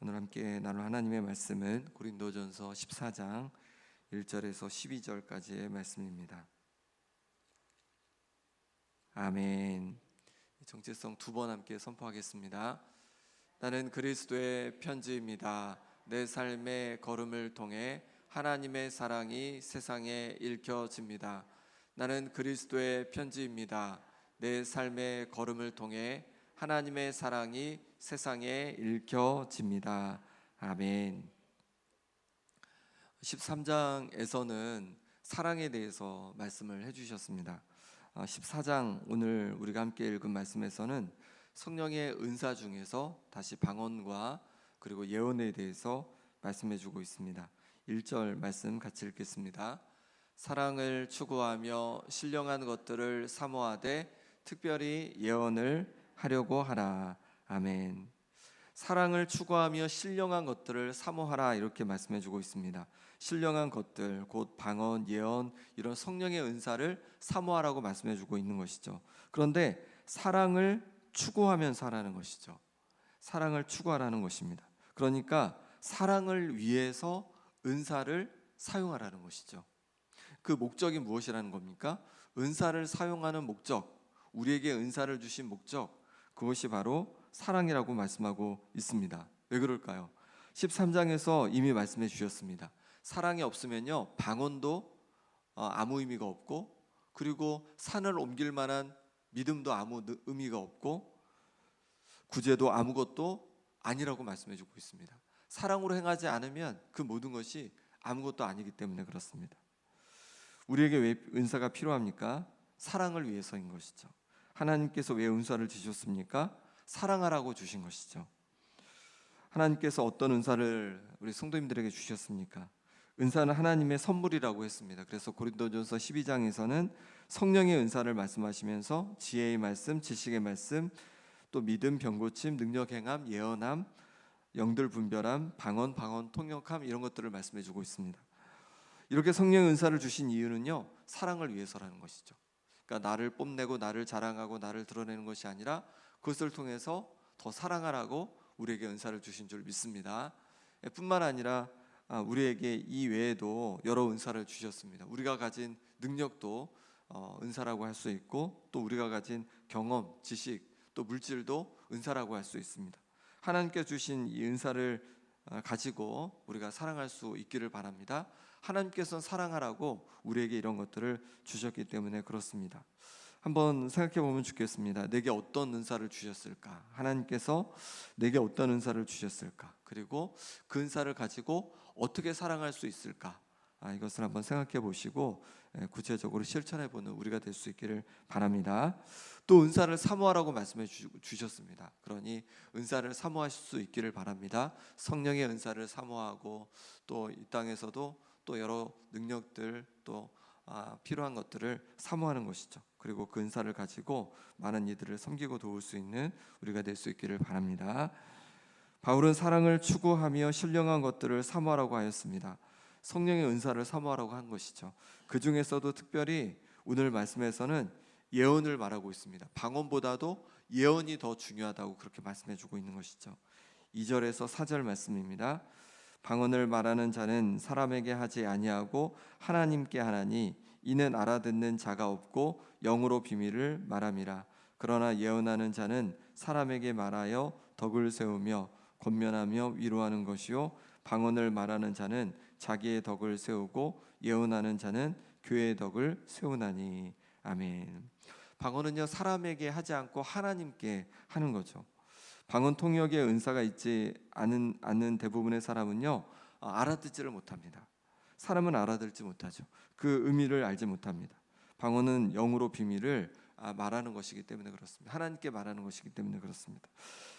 오늘 함께 나눌 하나님의 말씀은 고린도전서 14장 1절에서 12절까지의 말씀입니다. 아멘. 정체성 두 번 함께 선포하겠습니다. 나는 그리스도의 편지입니다. 내 삶의 걸음을 통해 하나님의 사랑이 세상에 읽혀집니다. 나는 그리스도의 편지입니다. 내 삶의 걸음을 통해 하나님의 사랑이 세상에 읽혀집니다. 아멘. 13장에서는 사랑에 대해서 말씀을 해주셨습니다. 14장 오늘 우리가 함께 읽은 말씀에서는 성령의 은사 중에서 다시 방언과 그리고 예언에 대해서 말씀해주고 있습니다. 1절 말씀 같이 읽겠습니다. 사랑을 추구하며 신령한 것들을 사모하되 특별히 예언을 하려고 하라. 아멘. 사랑을 추구하며 신령한 것들을 사모하라, 이렇게 말씀해주고 있습니다. 신령한 것들, 곧 방언, 예언, 이런 성령의 은사를 사모하라고 말씀해주고 있는 것이죠. 그런데 사랑을 추구하면서 하라는 것이죠. 사랑을 추구하라는 것입니다. 그러니까 사랑을 위해서 은사를 사용하라는 것이죠. 그 목적이 무엇이라는 겁니까? 은사를 사용하는 목적, 우리에게 은사를 주신 목적, 그것이 바로 사랑이라고 말씀하고 있습니다. 왜 그럴까요? 13장에서 이미 말씀해 주셨습니다. 사랑이 없으면요, 방언도 아무 의미가 없고, 그리고 산을 옮길 만한 믿음도 아무 의미가 없고, 구제도 아무것도 아니라고 말씀해 주고 있습니다. 사랑으로 행하지 않으면 그 모든 것이 아무것도 아니기 때문에 그렇습니다. 우리에게 왜 은사가 필요합니까? 사랑을 위해서인 것이죠. 하나님께서 왜 은사를 주셨습니까? 사랑하라고 주신 것이죠. 하나님께서 어떤 은사를 우리 성도님들에게 주셨습니까? 은사는 하나님의 선물이라고 했습니다. 그래서 고린도전서 12장에서는 성령의 은사를 말씀하시면서 지혜의 말씀, 지식의 말씀, 또 믿음, 병고침, 능력 행함, 예언함, 영들 분별함, 방언, 통역함, 이런 것들을 말씀해 주고 있습니다. 이렇게 성령의 은사를 주신 이유는요, 사랑을 위해서라는 것이죠. 그러니까 나를 뽐내고 나를 자랑하고 나를 드러내는 것이 아니라 그것을 통해서 더 사랑하라고 우리에게 은사를 주신 줄 믿습니다. 뿐만 아니라 우리에게 이 외에도 여러 은사를 주셨습니다. 우리가 가진 능력도 은사라고 할 수 있고, 또 우리가 가진 경험, 지식, 또 물질도 은사라고 할 수 있습니다. 하나님께 주신 이 은사를 가지고 우리가 사랑할 수 있기를 바랍니다. 하나님께서는 사랑하라고 우리에게 이런 것들을 주셨기 때문에 그렇습니다. 한번 생각해 보면 좋겠습니다. 내게 어떤 은사를 주셨을까? 하나님께서 내게 어떤 은사를 주셨을까? 그리고 그 은사를 가지고 어떻게 사랑할 수 있을까? 이것을 한번 생각해 보시고 구체적으로 실천해 보는 우리가 될 수 있기를 바랍니다. 또 은사를 사모하라고 말씀해 주셨습니다. 그러니 은사를 사모하실 수 있기를 바랍니다. 성령의 은사를 사모하고, 또 이 땅에서도 또 여러 능력들, 또 필요한 것들을 사모하는 것이죠. 그리고 그 은사를 가지고 많은 이들을 섬기고 도울 수 있는 우리가 될 수 있기를 바랍니다. 바울은 사랑을 추구하며 신령한 것들을 사모하라고 하였습니다. 성령의 은사를 사모하라고 한 것이죠. 그 중에서도 특별히 오늘 말씀에서는 예언을 말하고 있습니다. 방언보다도 예언이 더 중요하다고 그렇게 말씀해주고 있는 것이죠. 2절에서 4절 말씀입니다. 방언을 말하는 자는 사람에게 하지 아니하고 하나님께 하나니 이는 알아듣는 자가 없고 영으로 비밀을 말함이라. 그러나 예언하는 자는 사람에게 말하여 덕을 세우며 권면하며 위로하는 것이요, 방언을 말하는 자는 자기의 덕을 세우고 예언하는 자는 교회의 덕을 세우나니. 아멘. 방언은요, 사람에게 하지 않고 하나님께 하는 거죠. 방언 통역의 은사가 있지 않는 대부분의 사람은요, 알아듣지를 못합니다. 사람은 알아듣지 못하죠. 그 의미를 알지 못합니다. 방언은 영으로 비밀을 말하는 것이기 때문에 그렇습니다. 하나님께 말하는 것이기 때문에 그렇습니다.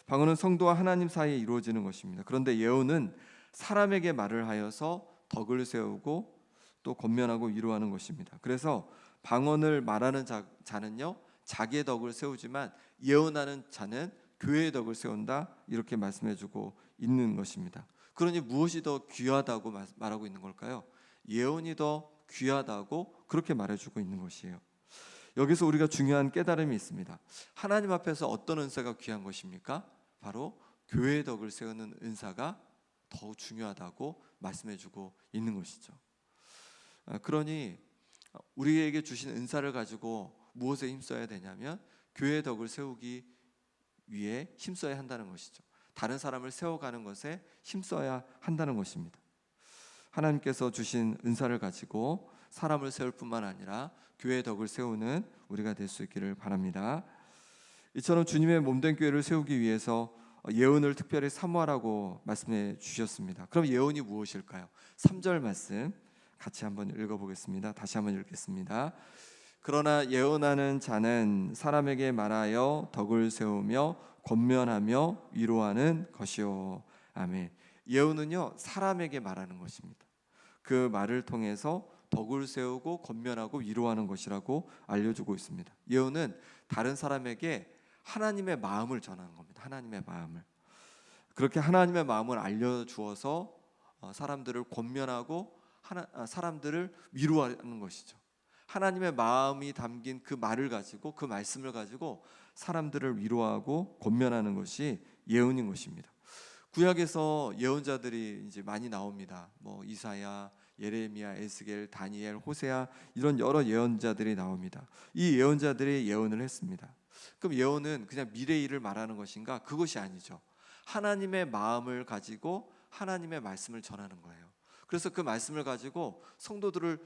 방언은 성도와 하나님 사이에 이루어지는 것입니다. 그런데 예언은 사람에게 말을 하여서 덕을 세우고 또 권면하고 위로하는 것입니다. 그래서 방언을 말하는 자는요, 자기의 덕을 세우지만 예언하는 자는 교회의 덕을 세운다, 이렇게 말씀해주고 있는 것입니다. 그러니 무엇이 더 귀하다고 말하고 있는 걸까요? 예언이 더 귀하다고 그렇게 말해주고 있는 것이에요. 여기서 우리가 중요한 깨달음이 있습니다. 하나님 앞에서 어떤 은사가 귀한 것입니까? 바로 교회의 덕을 세우는 은사가 더욱 중요하다고 말씀해주고 있는 것이죠. 그러니 우리에게 주신 은사를 가지고 무엇에 힘써야 되냐면 교회의 덕을 세우기 위해 힘써야 한다는 것이죠. 다른 사람을 세워가는 것에 힘써야 한다는 것입니다. 하나님께서 주신 은사를 가지고 사람을 세울 뿐만 아니라 교회의 덕을 세우는 우리가 될 수 있기를 바랍니다. 이처럼 주님의 몸된 교회를 세우기 위해서 예언을 특별히 사모하라고 말씀해 주셨습니다. 그럼 예언이 무엇일까요? 3절 말씀 같이 한번 읽어보겠습니다. 다시 한번 읽겠습니다. 그러나 예언하는 자는 사람에게 말하여 덕을 세우며 권면하며 위로하는 것이요. 아멘. 예언은요, 사람에게 말하는 것입니다. 그 말을 통해서 덕을 세우고 권면하고 위로하는 것이라고 알려주고 있습니다. 예언은 다른 사람에게 하나님의 마음을 전하는 겁니다. 하나님의 마음을. 그렇게 하나님의 마음을 알려주어서 사람들을 권면하고 사람들을 위로하는 것이죠. 하나님의 마음이 담긴 그 말을 가지고, 그 말씀을 가지고 사람들을 위로하고 권면하는 것이 예언인 것입니다. 구약에서 예언자들이 이제 많이 나옵니다. 뭐 이사야, 예레미야, 에스겔, 다니엘, 호세아 이런 여러 예언자들이 나옵니다. 이 예언자들이 예언을 했습니다. 그럼 예언은 그냥 미래 일을 말하는 것인가? 그것이 아니죠. 하나님의 마음을 가지고 하나님의 말씀을 전하는 거예요. 그래서 그 말씀을 가지고 성도들을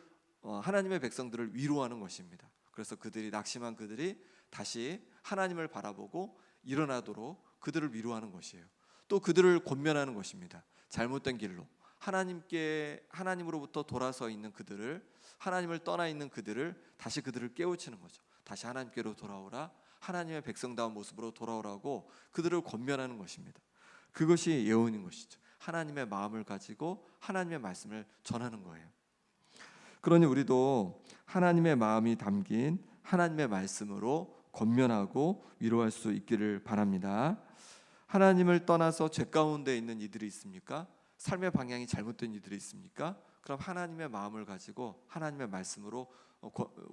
하나님의 백성들을 위로하는 것입니다. 그래서 그들이 낙심한 그들이 다시 하나님을 바라보고 일어나도록 그들을 위로하는 것이에요. 또 그들을 권면하는 것입니다. 잘못된 길로 하나님으로부터 돌아서 있는 그들을, 하나님을 떠나 있는 그들을 다시 그들을 깨우치는 거죠. 다시 하나님께로 돌아오라, 하나님의 백성다운 모습으로 돌아오라고 그들을 권면하는 것입니다. 그것이 예언인 것이죠. 하나님의 마음을 가지고 하나님의 말씀을 전하는 거예요. 그러니 우리도 하나님의 마음이 담긴 하나님의 말씀으로 권면하고 위로할 수 있기를 바랍니다. 하나님을 떠나서 죄 가운데 있는 이들이 있습니까? 삶의 방향이 잘못된 이들이 있습니까? 그럼 하나님의 마음을 가지고 하나님의 말씀으로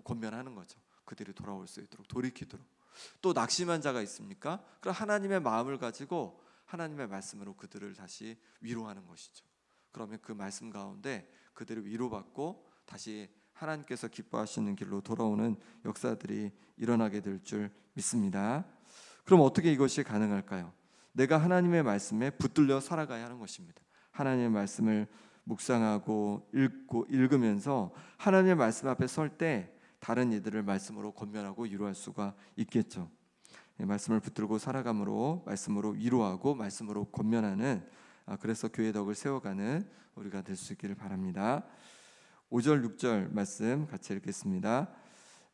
권면하는 거죠. 그들이 돌아올 수 있도록, 돌이키도록. 또 낙심한 자가 있습니까? 그럼 하나님의 마음을 가지고 하나님의 말씀으로 그들을 다시 위로하는 것이죠. 그러면 그 말씀 가운데 그들을 위로받고 다시 하나님께서 기뻐하시는 길로 돌아오는 역사들이 일어나게 될 줄 믿습니다. 그럼 어떻게 이것이 가능할까요? 내가 하나님의 말씀에 붙들려 살아가야 하는 것입니다. 하나님의 말씀을 묵상하고 읽으면서 하나님의 말씀 앞에 설 때 다른 이들을 말씀으로 권면하고 위로할 수가 있겠죠. 말씀을 붙들고 살아감으로 말씀으로 위로하고 말씀으로 권면하는, 그래서 교회 덕을 세워가는 우리가 될 수 있기를 바랍니다. 5절 6절 말씀 같이 읽겠습니다.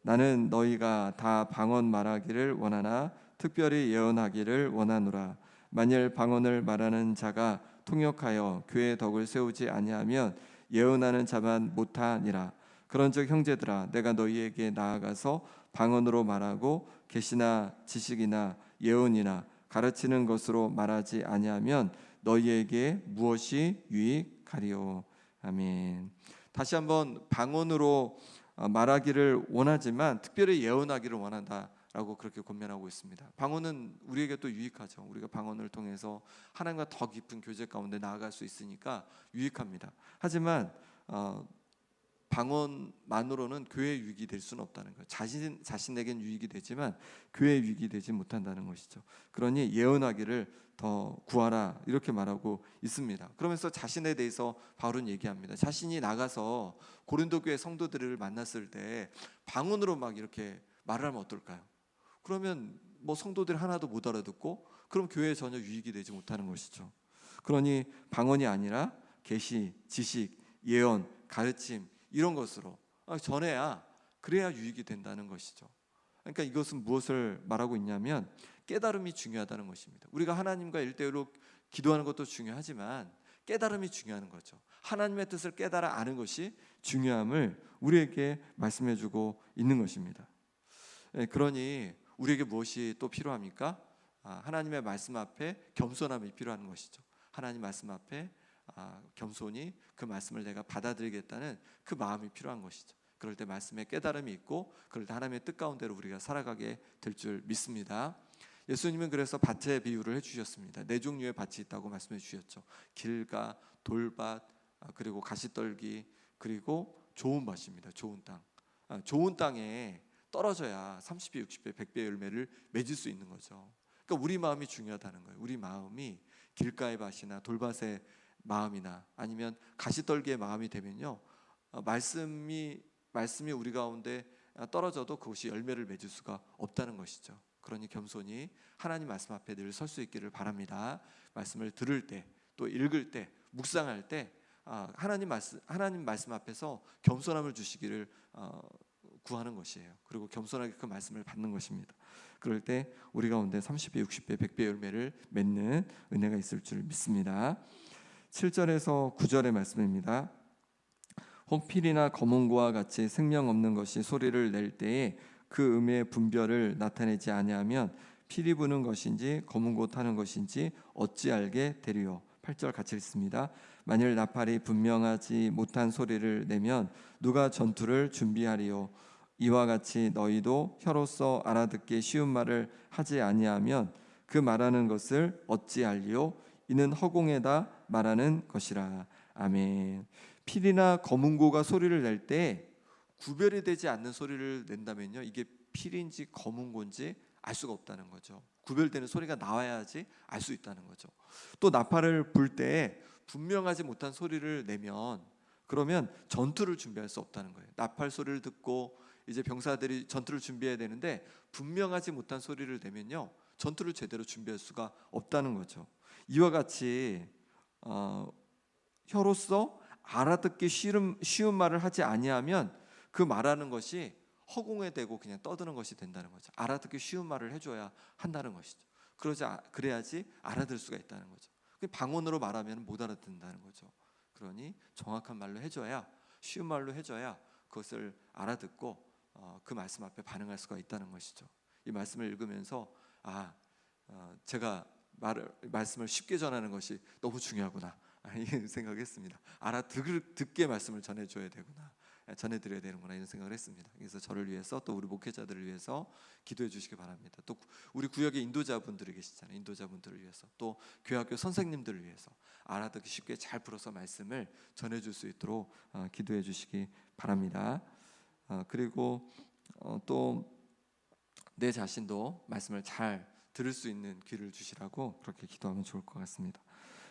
나는 너희가 다 방언 말하기를 원하나 특별히 예언하기를 원하노라. 만일 방언을 말하는 자가 통역하여 교회의 덕을 세우지 아니하면 예언하는 자만 못하니라. 그런즉 형제들아, 내가 너희에게 나아가서 방언으로 말하고 계시나 지식이나 예언이나 가르치는 것으로 말하지 아니하면 너희에게 무엇이 유익하리요. 아멘. 다시 한번 방언으로 말하기를 원하지만 특별히 예언하기를 원한다라고 그렇게 권면하고 있습니다. 방언은 우리에게 또 유익하죠. 우리가 방언을 통해서 하나님과 더 깊은 교제 가운데 나아갈 수 있으니까 유익합니다. 하지만 방언만으로는 교회의 유익이 될 수는 없다는 거예요. 자신에겐 유익이 되지만 교회의 유익이 되지 못한다는 것이죠. 그러니 예언하기를 더 구하라 이렇게 말하고 있습니다. 그러면서 자신에 대해서 바울은 얘기합니다. 자신이 나가서 고린도 교회 성도들을 만났을 때 방언으로 막 이렇게 말을 하면 어떨까요? 그러면 뭐 성도들이 하나도 못 알아듣고 그럼 교회에 전혀 유익이 되지 못하는 것이죠. 그러니 방언이 아니라 계시, 지식, 예언, 가르침 이런 것으로 전해야, 그래야 유익이 된다는 것이죠. 그러니까 이것은 무엇을 말하고 있냐면 깨달음이 중요하다는 것입니다. 우리가 하나님과 1대1로 기도하는 것도 중요하지만 깨달음이 중요한 거죠. 하나님의 뜻을 깨달아 아는 것이 중요함을 우리에게 말씀해주고 있는 것입니다. 그러니 우리에게 무엇이 또 필요합니까? 하나님의 말씀 앞에 겸손함이 필요한 것이죠. 하나님 말씀 앞에 겸손히 그 말씀을 내가 받아들이겠다는 그 마음이 필요한 것이죠. 그럴 때 말씀에 깨달음이 있고 그럴 때 하나님의 뜻 가운데로 우리가 살아가게 될 줄 믿습니다. 예수님은 그래서 밭의 비유를 해주셨습니다. 네 종류의 밭이 있다고 말씀해 주셨죠. 길가, 돌밭, 그리고 가시떨기, 그리고 좋은 밭입니다. 좋은 땅. 좋은 땅에 떨어져야 30배, 60배, 100배 열매를 맺을 수 있는 거죠. 그러니까 우리 마음이 중요하다는 거예요. 우리 마음이 길가의 밭이나 돌밭의 마음이나 아니면 가시떨기의 마음이 되면요, 말씀이 우리 가운데 떨어져도 그것이 열매를 맺을 수가 없다는 것이죠. 그러니 겸손히 하나님 말씀 앞에 늘 설 수 있기를 바랍니다. 말씀을 들을 때, 또 읽을 때, 묵상할 때 하나님 말씀 앞에서 겸손함을 주시기를 구하는 것이에요. 그리고 겸손하게 그 말씀을 받는 것입니다. 그럴 때 우리 가운데 30배, 60배, 100배 열매를 맺는 은혜가 있을 줄 믿습니다. 7절에서 9절의 말씀입니다. 혹 필이나 검은고와 같이 생명 없는 것이 소리를 낼 때에 그 음의 분별을 나타내지 아니하면 필이 부는 것인지 검은고 타는 것인지 어찌 알게 되리요. 8절 같이 읽습니다. 만일 나팔이 분명하지 못한 소리를 내면 누가 전투를 준비하리요. 이와 같이 너희도 혀로서 알아듣기 쉬운 말을 하지 아니하면 그 말하는 것을 어찌 알리요. 이는 허공에다 말하는 것이라. 아멘. 필이나 검은고가 소리를 낼 때 구별이 되지 않는 소리를 낸다면요, 이게 필인지 검은고인지 알 수가 없다는 거죠. 구별되는 소리가 나와야지 알 수 있다는 거죠. 또 나팔을 불 때 분명하지 못한 소리를 내면 그러면 전투를 준비할 수 없다는 거예요. 나팔 소리를 듣고 이제 병사들이 전투를 준비해야 되는데 분명하지 못한 소리를 내면요, 전투를 제대로 준비할 수가 없다는 거죠. 이와 같이 혀로서 알아듣기 쉬운 말을 하지 아니하면 그 말하는 것이 허공에 대고 그냥 떠드는 것이 된다는 거죠. 알아듣기 쉬운 말을 해줘야 한다는 것이죠. 그래야지 알아들 수가 있다는 거죠. 방언으로 말하면 못 알아듣는다는 거죠. 그러니 정확한 말로 해줘야, 쉬운 말로 해줘야 그것을 알아듣고 그 말씀 앞에 반응할 수가 있다는 것이죠. 이 말씀을 읽으면서 제가 말씀을 쉽게 전하는 것이 너무 중요하구나, 이런 생각했습니다. 알아듣게 말씀을 전해줘야 되구나, 전해드려야 되는구나, 이런 생각을 했습니다. 그래서 저를 위해서 또 우리 목회자들을 위해서 기도해 주시기 바랍니다. 또 우리 구역에 인도자분들이 계시잖아요. 인도자분들을 위해서, 또 교회학교 선생님들을 위해서 알아듣기 쉽게 잘 풀어서 말씀을 전해줄 수 있도록 기도해 주시기 바랍니다. 그리고 또 내 자신도 말씀을 잘 들을 수 있는 귀를 주시라고 그렇게 기도하면 좋을 것 같습니다.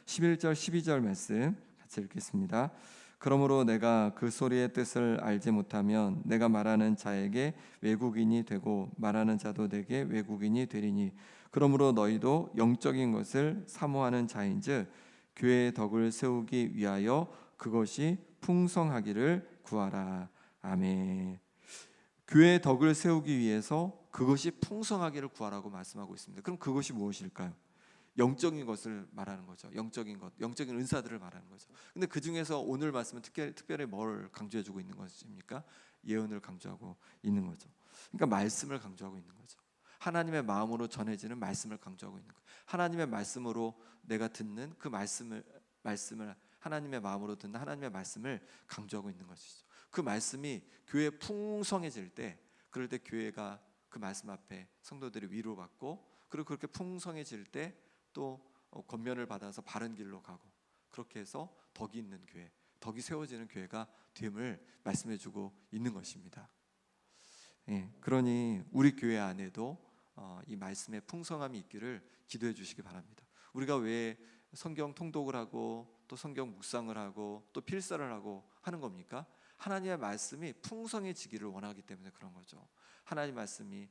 11절 12절 말씀 같이 읽겠습니다. 그러므로 내가 그 소리의 뜻을 알지 못하면 내가 말하는 자에게 외국인이 되고 말하는 자도 내게 외국인이 되리니 그러므로 너희도 영적인 것을 사모하는 자인즉 교회의 덕을 세우기 위하여 그것이 풍성하기를 구하라. 아멘. 교회의 덕을 세우기 위해서 그것이 풍성하기를 구하라고 말씀하고 있습니다. 그럼 그것이 무엇일까요? 영적인 것을 말하는 거죠. 영적인 것, 영적인 은사들을 말하는 거죠. 근데 그 중에서 오늘 말씀은 특별히 뭘 강조해주고 있는 것입니까? 예언을 강조하고 있는 거죠. 그러니까 말씀을 강조하고 있는 거죠. 하나님의 마음으로 전해지는 말씀을 강조하고 있는 거예요. 하나님의 말씀으로 내가 듣는 그 말씀을 하나님의 마음으로 듣는 하나님의 말씀을 강조하고 있는 것이죠. 그 말씀이 교회에 풍성해질 때, 그럴 때 교회가 그 말씀 앞에 성도들이 위로받고, 그리고 그렇게 풍성해질 때 또 권면을 받아서 바른 길로 가고, 그렇게 해서 덕이 있는 교회, 덕이 세워지는 교회가 됨을 말씀해주고 있는 것입니다. 그러니 우리 교회 안에도 이 말씀의 풍성함이 있기를 기도해 주시기 바랍니다. 우리가 왜 성경 통독을 하고 또 성경 묵상을 하고 또 필사를 하고 하는 겁니까? 하나님의 말씀이 풍성해지기를 원하기 때문에 그런 거죠. 하나님 말씀이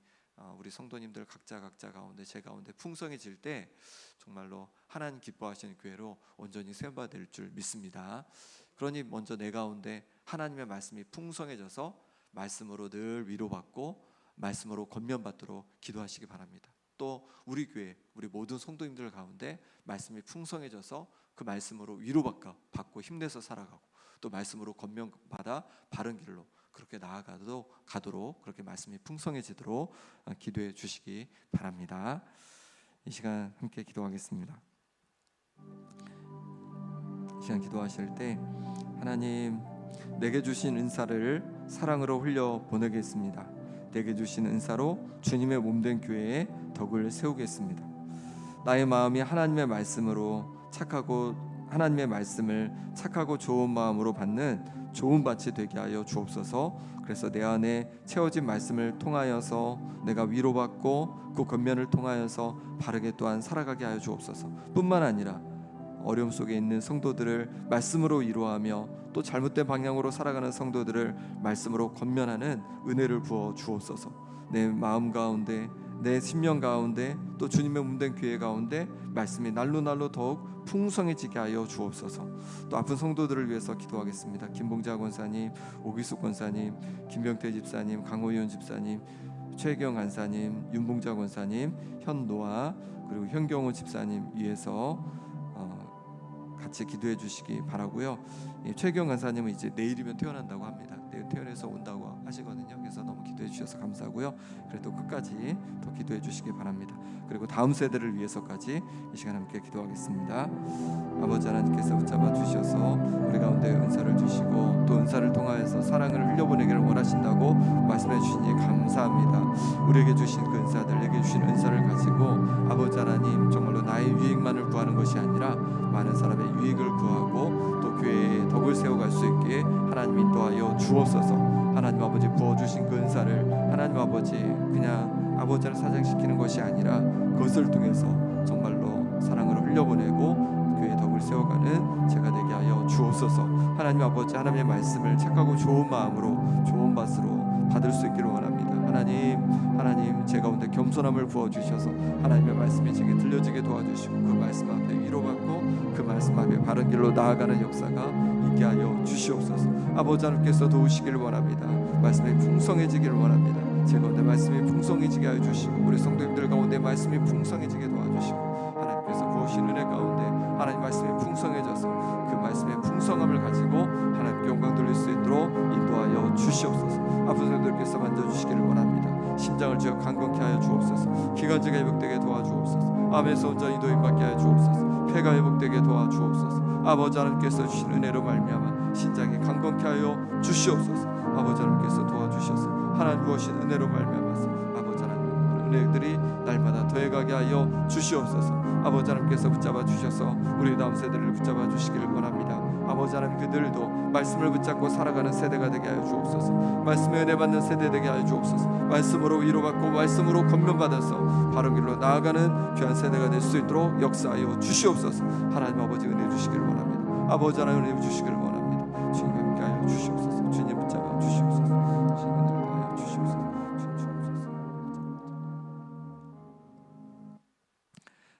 우리 성도님들 각자 가운데, 제 가운데 풍성해질 때 정말로 하나님 기뻐하시는 교회로 온전히 세움받을 줄 믿습니다. 그러니 먼저 내 가운데 하나님의 말씀이 풍성해져서 말씀으로 늘 위로받고 말씀으로 권면받도록 기도하시기 바랍니다. 또 우리 교회, 우리 모든 성도님들 가운데 말씀이 풍성해져서 그 말씀으로 위로받고 힘내서 살아가고, 또 말씀으로 권면받아 바른 길로 그렇게 나아가도록 그렇게 말씀이 풍성해지도록 기도해 주시기 바랍니다. 이 시간 함께 기도하겠습니다. 이 시간 기도하실 때 하나님, 내게 주신 은사를 사랑으로 흘려 보내겠습니다. 내게 주신 은사로 주님의 몸된 교회에 덕을 세우겠습니다. 나의 마음이 하나님의 말씀으로 착하고 하나님의 말씀을 착하고 좋은 마음으로 받는 좋은 밭이 되게 하여 주옵소서. 그래서 내 안에 채워진 말씀을 통하여서 내가 위로받고 그 겉면을 통하여서 바르게 또한 살아가게 하여 주옵소서. 뿐만 아니라 어려움 속에 있는 성도들을 말씀으로 위로하며 또 잘못된 방향으로 살아가는 성도들을 말씀으로 권면하는 은혜를 부어 주옵소서. 내 마음 가운데 내 심령 가운데 또 주님의 몸된 교회 가운데 말씀이 날로 더욱 풍성해지게 하여 주옵소서. 또 아픈 성도들을 위해서 기도하겠습니다. 김봉자 권사님, 오기숙 권사님, 김병태 집사님, 강호윤 집사님, 최경 간사님, 윤봉자 권사님, 현노아 그리고 현경호 집사님 위해서 같이 기도해 주시기 바라고요. 최경 간사님은 이제 내일이면 퇴원한다고 합니다. 내일 퇴원해서 온다고 하시거든요. 그래서 너무 기도해 주셔서 감사하고요. 그래도 끝까지 더 기도해 주시기 바랍니다. 그리고 다음 세대를 위해서까지 이 시간 함께 기도하겠습니다. 아버지 하나님께서 붙잡아 주셔서 우리 가운데 은사를 주시고 또 은사를 통하여서 사랑을 흘려보내기를 원하신다고 말씀해 주시니 감사합니다. 우리에게 주신 그 은사들, 내게 주신 은사를 가지고 아버지 하나님 정말로 나의 유익만을 구하는 것이 아니라 많은 사람의 유익을 구하고 또 교회에 덕을 세워갈 수 있게 하나님 인도하여 주옵소서. 하나님 아버지 부어주신 그 은사를 하나님 아버지 그냥 아버지를 사장시키는 것이 아니라 그것을 통해서 정말로 사랑으로 흘려보내고 교회에 덕을 세워가는 제가 되게 하여 주옵소서. 하나님 아버지 하나님의 말씀을 착하고 좋은 마음으로 좋은 밭으로 받을 수 있기를 원합니다. 하나님 제 가운데 겸손함을 부어주셔서 하나님의 말씀이 제게 들려지게 도와주시고 그 말씀 앞에 위로받고 그 말씀 앞에 바른 길로 나아가는 역사가 있게 하여 주시옵소서. 아버지 하나님께서 도우시기를 원합니다. 말씀이 풍성해지기를 원합니다. 제 가운데 말씀이 풍성해지게 하여 주시고 우리 성도님들 가운데 말씀이 풍성해지게 도와주시고 하나님께서 부으신 은혜 가운데 하나님 말씀이 풍성해져서 그 말씀의 풍성함을 가지고 하나님께 영광 돌릴 수 있도록 인도하여 주시옵소서. 아픈 성도들께서 만져주시기를 원합니다. 심장을 주여 강건케 하여 주옵소서. 기관지가 회복되게 도와주옵소서. 암에서 혼자 인도임 받게 하여 주옵소서. 폐가 회복되게 도와주옵소서. 아버지 하나님께서 주신 은혜로 말미암아 신장이 강건케 하여 주시옵소서. 아버지 하나님께서 도와주셔서 하나님 부으신 은혜로 말미암아서 아버지 하나님 은혜들이 날마다 더해가게 하여 주시옵소서. 아버지 하나님께서 붙잡아 주셔서 우리 다음 세대를 붙잡아 주시기를 원합니다. 아버지 하나님 그들도 말씀을 붙잡고 살아가는 세대가 되게 하여 주옵소서. 말씀에 은혜 받는 세대 되게 하여 주옵소서. 말씀으로 위로받고 말씀으로 권면받아서 바른 길로 나아가는 귀한 세대가 될 수 있도록 역사하여 주시옵소서. 하나님 아버지 은혜 주시기를 원합니다. 아버지 하나님 은혜 주시기를 원합니다. 주님 함께 하여 주시옵소서. 주님 붙잡아 주시옵소서. 주님 은혜를 하여 주시옵소서.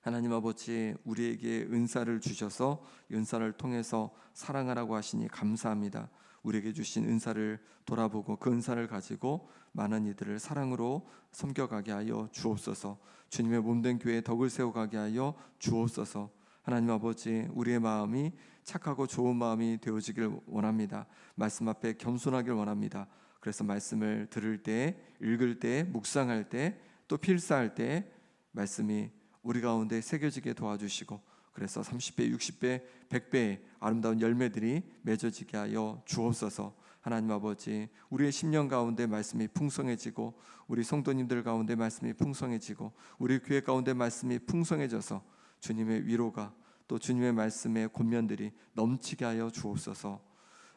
하나님 아버지 우리에게 은사를 주셔서 은사를 통해서 사랑하라고 하시니 감사합니다. 우리에게 주신 은사를 돌아보고 그 은사를 가지고 많은 이들을 사랑으로 섬겨가게 하여 주옵소서. 주님의 몸된 교회에 덕을 세워가게 하여 주옵소서. 하나님 아버지 우리의 마음이 착하고 좋은 마음이 되어지길 원합니다. 말씀 앞에 겸손하길 원합니다. 그래서 말씀을 들을 때, 읽을 때, 묵상할 때, 또 필사할 때 말씀이 우리 가운데 새겨지게 도와주시고 그래서 30배, 60배, 100배의 아름다운 열매들이 맺어지게 하여 주옵소서. 하나님 아버지 우리의 심령 가운데 말씀이 풍성해지고 우리 성도님들 가운데 말씀이 풍성해지고 우리 교회 가운데 말씀이 풍성해져서 주님의 위로가 또 주님의 말씀의 권면들이 넘치게 하여 주옵소서.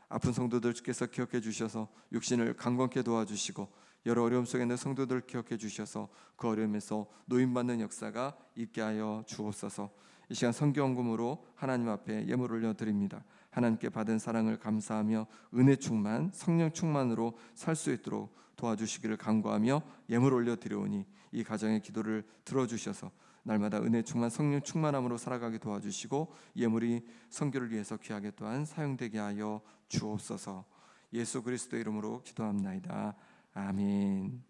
아픈 성도들 주께서 기억해 주셔서 육신을 강건케 도와주시고 여러 어려움 속에 있는 성도들 기억해 주셔서 그 어려움에서 노임받는 역사가 있게 하여 주옵소서. 이 시간 성경금으로 하나님 앞에 예물 올려드립니다. 하나님께 받은 사랑을 감사하며 은혜 충만, 성령 충만으로 살 수 있도록 도와주시기를 간구하며 예물 올려드리오니 이 가정의 기도를 들어주셔서 날마다 은혜 충만, 성령 충만함으로 살아가게 도와주시고 예물이 선교를 위해서 귀하게 또한 사용되게 하여 주옵소서. 예수 그리스도의 이름으로 기도합나이다. 아멘.